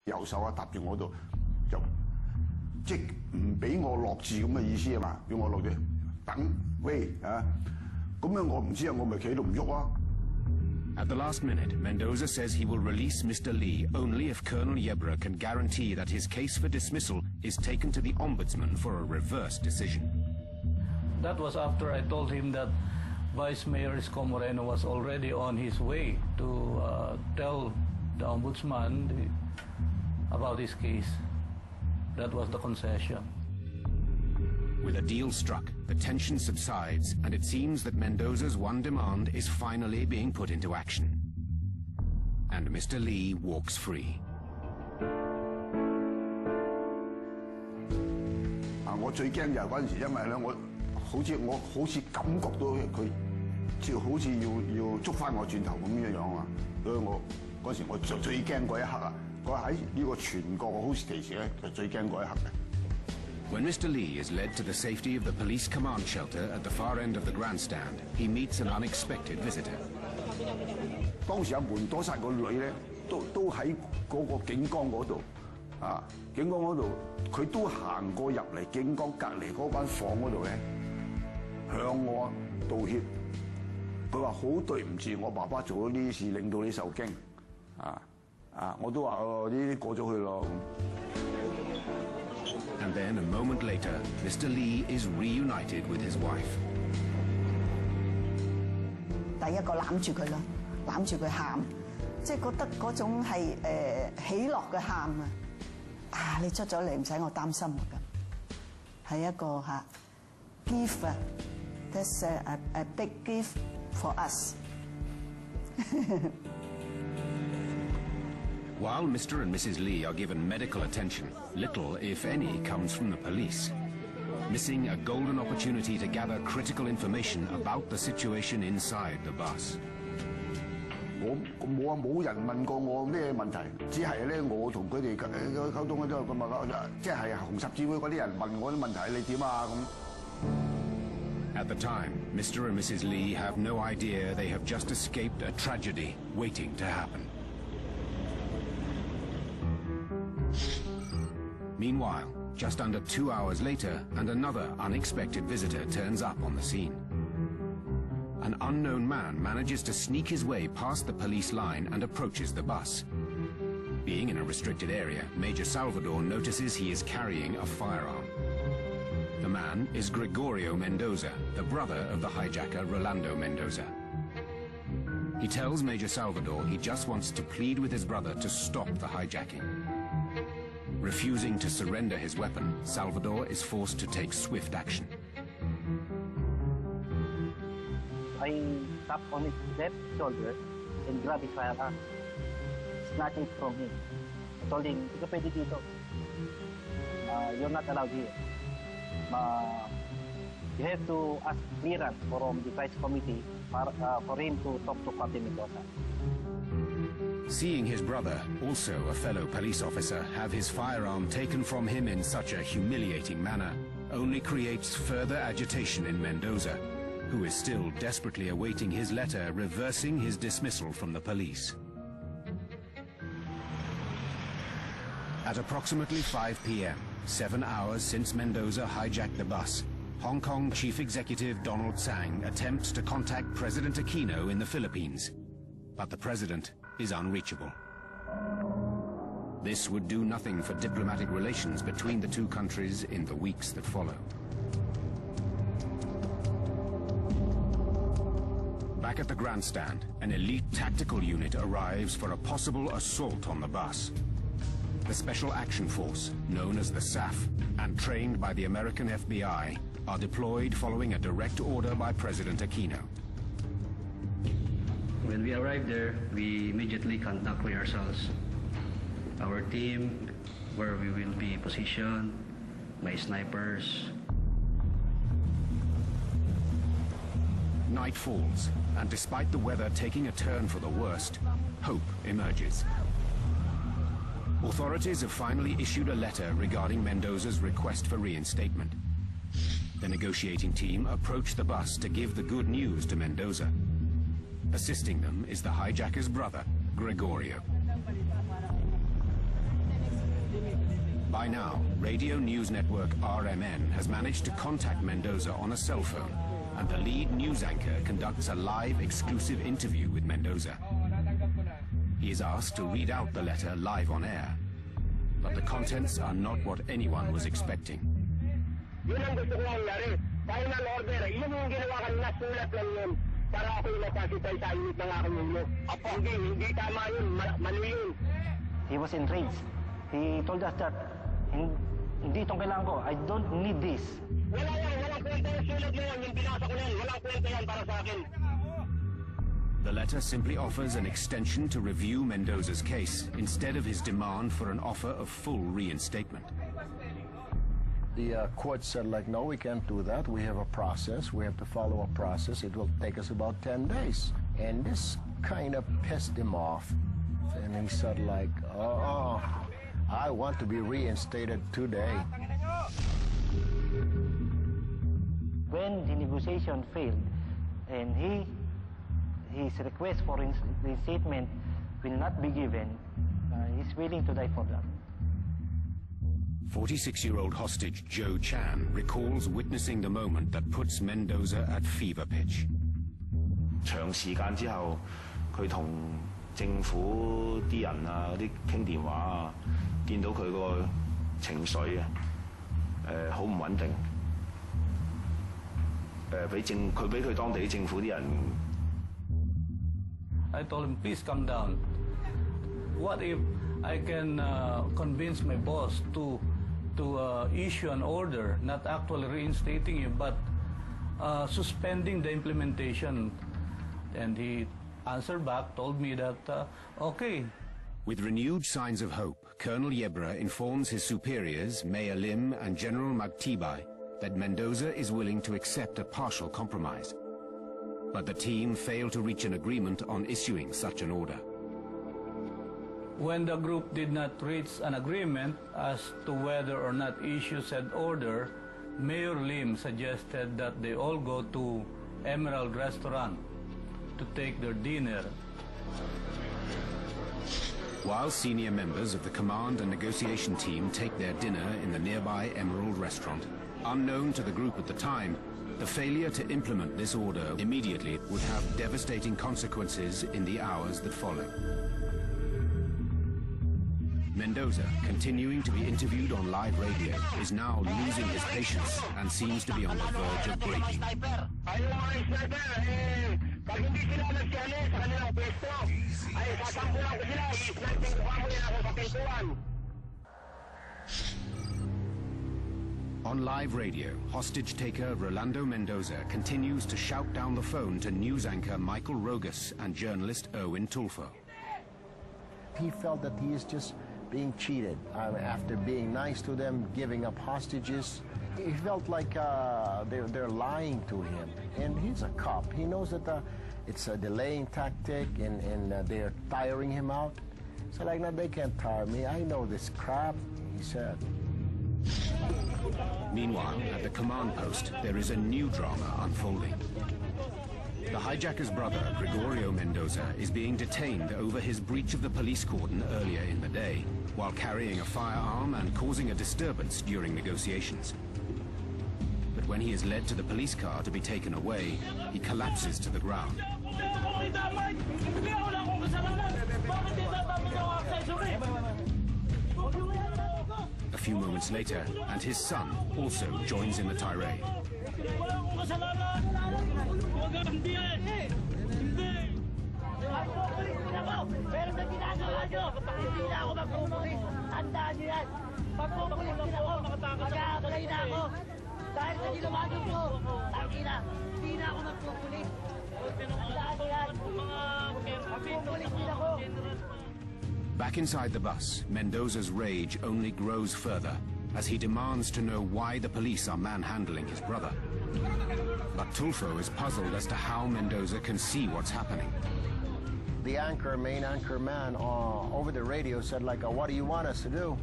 右手啊搭住我度，就即唔俾我落字咁嘅意思啊嘛，叫我落住等喂啊，咁樣我唔知啊，我咪企喺度唔喐啊。At the last minute, Mendoza says he will release Mr. Lee only if Colonel Yebra can guarantee that his case for dismissal is taken to the Ombudsman for a reverse decision. That was after I told him that Vice Mayor Isko Moreno was already on his way to tell the Ombudsman about his case. That was the concession. With a deal struck, the tension subsides, and it seems that Mendoza's one demand is finally being put into action. And Mr. Lee walks free. 我最驚就係嗰陣時，因為咧我好似感覺到佢，即係好似要捉翻我轉頭咁樣樣啊！所以我嗰時我最驚嗰一刻啊！我喺呢個全國嘅 hostage 咧，就最驚嗰一刻嘅。When Mr. Lee is led to the safety of the police command shelter at the far end of the grandstand, he meets an unexpected visitor. 當時阿門多薩個女咧，都喺嗰個警崗嗰度，啊，警崗嗰度，佢都行過入嚟警崗隔離嗰間房嗰度咧，向我道歉。佢話好對唔住，我爸爸做咗呢啲事，令到你受驚，我都話呢啲過咗去咯。And then, a moment later, Mr. Lee is reunited with his wife. 第一個攬住佢啦，攬住佢喊，即係覺得嗰種係喜樂嘅喊啊！啊，你出咗嚟唔使我擔心㗎，係一個gift 啊 ，that's a big gift for us. While Mr. and Mrs. Lee are given medical attention, little, if any, comes from the police, missing a golden opportunity to gather critical information about the situation inside the bus. 冇人問過我咩問題，只係咧我同佢哋溝通嗰度咁啊，即係紅十字會嗰啲人問我啲問題，你點啊咁。At the time, Mr. and Mrs. Lee have no idea they have just escaped a tragedy waiting to happen. Meanwhile, just under 2 hours later, and another unexpected visitor turns up on the scene. An unknown man manages to sneak his way past the police line and approaches the bus. Being in a restricted area, Major Salvador notices he is carrying a firearm. The man is Gregorio Mendoza, the brother of the hijacker Rolando Mendoza. He tells Major Salvador he just wants to plead with his brother to stop the hijacking. Refusing to surrender his weapon, Salvador is forced to take swift action. I tapped on his left shoulder and grabbed his firearm, snatching it from him. I told him, "Ikaw pwede dito. You're not allowed here. You have to ask clearance from the Vice Committee for him to talk to Captain Mendoza." Seeing his brother, also a fellow police officer, have his firearm taken from him in such a humiliating manner only creates further agitation in Mendoza, who is still desperately awaiting his letter reversing his dismissal from the police. At approximately 5 p.m., 7 hours since Mendoza hijacked the bus, Hong Kong Chief Executive Donald Tsang attempts to contact President Aquino in the Philippines, but the president is unreachable. This would do nothing for diplomatic relations between the two countries in the weeks that follow. Back at the grandstand, an elite tactical unit arrives for a possible assault on the bus. The Special Action Force, known as the SAF, and trained by the American FBI, are deployed following a direct order by President Aquino. When we arrived there, we immediately conduct rehearsals. Our team, where we will be positioned, my snipers. Night falls, and despite the weather taking a turn for the worst, hope emerges. Authorities have finally issued a letter regarding Mendoza's request for reinstatement. The negotiating team approach the bus to give the good news to Mendoza. Assisting them is the hijacker's brother, Gregorio. By now, radio news network RMN has managed to contact Mendoza on a cell phone, and the lead news anchor conducts a live exclusive interview with Mendoza. He is asked to read out the letter live on air, but the contents are not what anyone was expecting. Yun ang gusto ko nangyari. Final order. Yun yung ginawa kanina, sulat lang yun. Para ako yung napasitay sa init ng aking ulo. Hindi tama yun. Mali yun. He was enraged. He told us that, hindi itong kailangan ko. I don't need this. Walang kwenta yung sulat na yan. Yung binasa ko na yan. Walang kwenta yan para sa akin. The letter simply offers an extension to review Mendoza's case, instead of his demand for an offer of full reinstatement. The court said, like, no, we can't do that. We have a process. We have to follow a process. It will take us about 10 days. And this kind of pissed him off. And he said, like, oh, I want to be reinstated today. When the negotiation failed, and his request for reinstatement will not be given, he's willing to die for that. 46-year-old hostage Joe Chan recalls witnessing the moment that puts Mendoza at fever pitch. 長時間之後，佢同政府啲人啊嗰啲傾電話啊，見到佢個情緒啊，好唔穩定。佢俾佢當地政府啲人。I told him, please come down. What if I can convince my boss to issue an order, not actually reinstating you, but suspending the implementation? And he answered back, told me that, okay. With renewed signs of hope, Colonel Yebra informs his superiors, Mayor Lim and General Magtibay, that Mendoza is willing to accept a partial compromise. But the team failed to reach an agreement on issuing such an order. When the group did not reach an agreement as to whether or not issue said order, Mayor Lim suggested that they all go to Emerald Restaurant to take their dinner. While senior members of the command and negotiation team take their dinner in the nearby Emerald Restaurant, unknown to the group at the time, the failure to implement this order immediately would have devastating consequences in the hours that follow. Mendoza, continuing to be interviewed on live radio, is now losing his patience and seems to be on the verge of breaking. On live radio, hostage taker Rolando Mendoza continues to shout down the phone to news anchor Michael Rogas and journalist Erwin Tulfo. He felt that he is just being cheated. After being nice to them, giving up hostages, he felt like they're lying to him. And he's a cop. He knows that it's a delaying tactic and they're tiring him out. So like, no, they can't tire me. I know this crap, he said. Meanwhile, at the command post, there is a new drama unfolding. The hijacker's brother, Gregorio Mendoza, is being detained over his breach of the police cordon earlier in the day, while carrying a firearm and causing a disturbance during negotiations. But when he is led to the police car to be taken away, he collapses to the ground. A few moments later, and his son also joins in the tirade. Back inside the bus, Mendoza's rage only grows further as he demands to know why the police are manhandling his brother. But Tulfo is puzzled as to how Mendoza can see what's happening. The main anchor man over the radio said, like, what do you want us to do?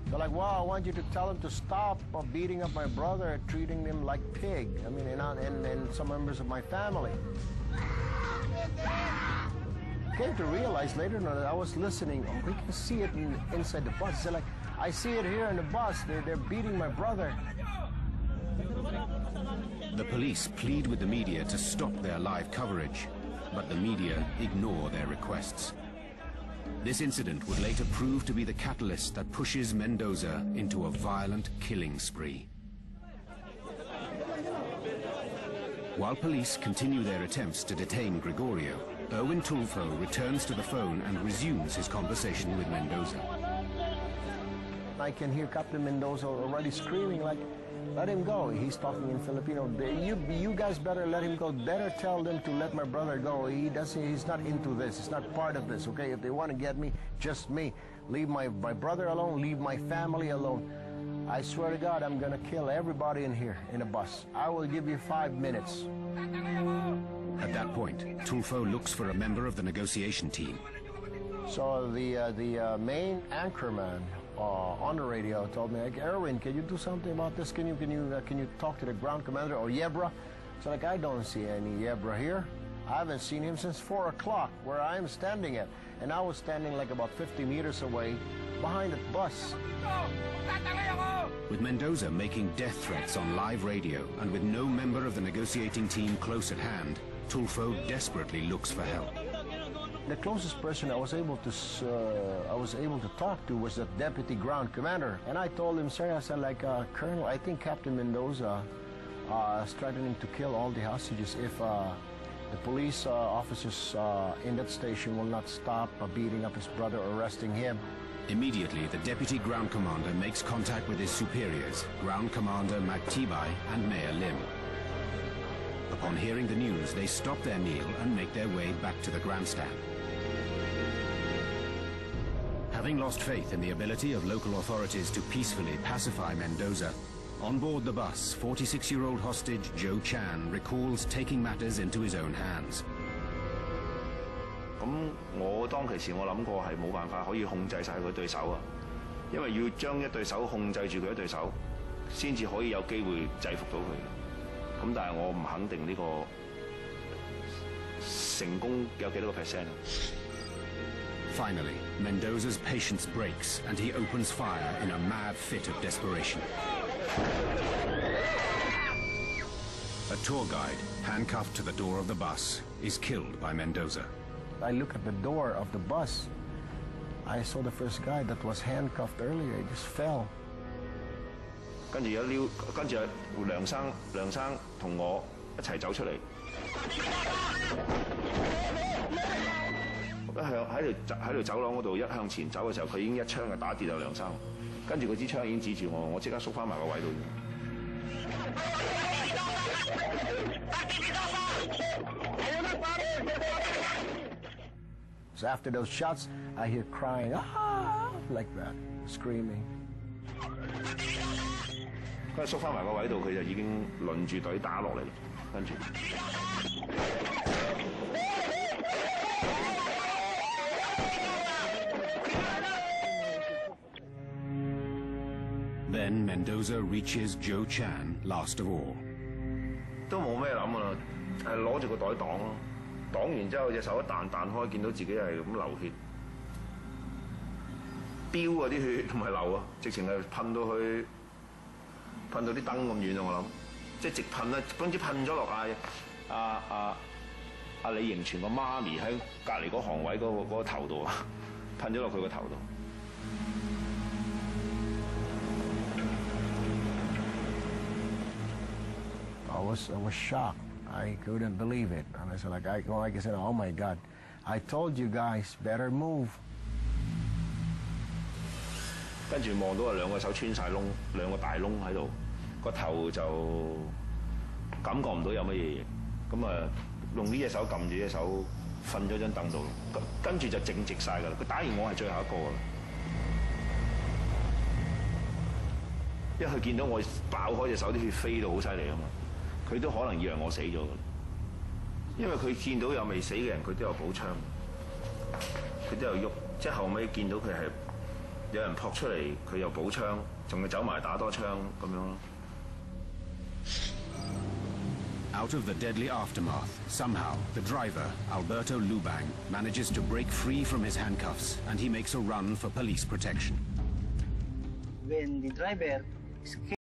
They're like, well, I want you to tell him to stop beating up my brother, treating him like pig. I mean, and some members of my family. Came to realize later on that I was listening. We can see it inside the bus. They're like, I see it here in the bus. They're beating my brother. The police plead with the media to stop their live coverage, but the media ignore their requests. This incident would later prove to be the catalyst that pushes Mendoza into a violent killing spree. While police continue their attempts to detain Gregorio, Erwin Tulfo returns to the phone and resumes his conversation with Mendoza. I can hear Captain Mendoza already screaming like, let him go. He's talking in Filipino. You guys better let him go. Better tell them to let my brother go. He's not into this. He's not part of this, okay? If they want to get me, just me. Leave my brother alone. Leave my family alone. I swear to God, I'm going to kill everybody in here in the bus. I will give you 5 minutes. At that point, Tulfo looks for a member of the negotiation team. So the main anchorman on the radio told me, like, Erwin, can you do something about this? Can you talk to the ground commander or Yebra? So like, I don't see any Yebra here. I haven't seen him since 4 o'clock where I'm standing at. And I was standing like about 50 meters away behind the bus. With Mendoza making death threats on live radio and with no member of the negotiating team close at hand, Tulfo desperately looks for help. The closest person I was able to talk to was the deputy ground commander, and I told him, sir, I said, like, Colonel, I think Captain Mendoza is threatening to kill all the hostages if the police officers in that station will not stop beating up his brother or arresting him. Immediately, the deputy ground commander makes contact with his superiors, Ground Commander Magtibay and Mayor Lim. Upon hearing the news, they stop their meal and make their way back to the grandstand. Having lost faith in the ability of local authorities to peacefully pacify Mendoza, on board the bus, 46-year-old hostage Joe Chan recalls taking matters into his own hands. 咁我當其時我諗過係冇辦法可以控制晒佢對手啊，因為要將一對手控制住佢一對手，先至可以有機會制服到佢。咁但係我唔肯定呢個成功有幾多個%。Finally, Mendoza's patience breaks and he opens fire in a mad fit of desperation. A tour guide, handcuffed to the door of the bus, is killed by Mendoza. I look at the door of the bus. I saw the first guy that was handcuffed earlier. He just fell. 跟住梁生同我一齊走出嚟，喺條走廊嗰度一向前走嘅時候，佢已經一槍就打跌咗梁生，跟住佢支槍已經指住我，我即刻縮翻埋個位度。So after those shots, I hear crying, ah, like that, screaming. 佢縮翻埋個位度，佢就已經輪住隊打落嚟，跟住。Then Mendoza reaches Joe Chan last of all. 都冇咩諗啊，係攞住個袋擋咯，擋完之後隻手一彈開，見到自己係咁流血，飆啊啲血同埋流啊，直情係噴到啲燈咁遠啊！我諗，即係直噴啦，總之噴咗落阿李盈全個媽咪喺隔離嗰行位嗰個頭度啊，噴咗落佢個頭度。I was shocked. I couldn't believe it. And I said, like I said, oh my God, I told you guys, better move. 跟住望到係兩個手穿晒窿，兩個大窿喺度，個頭就感覺唔到有乜嘢，咁啊用呢隻手撳住隻手，瞓咗張凳度，跟住就靜直晒㗎啦。佢打完我係最後一個㗎啦，因為佢見到我爆開隻手，啲血飛到好犀利啊嘛。佢都可能以為我死咗㗎，因為佢見到有未死嘅人，佢都有補槍，佢都有喐，即係後尾見到佢係有人撲出嚟，佢又補槍，仲要走埋打多槍咁樣咯。Out of the deadly aftermath, somehow the driver, Alberto Lubang, manages to break free from his handcuffs and he makes a run for police protection. when the driver escaped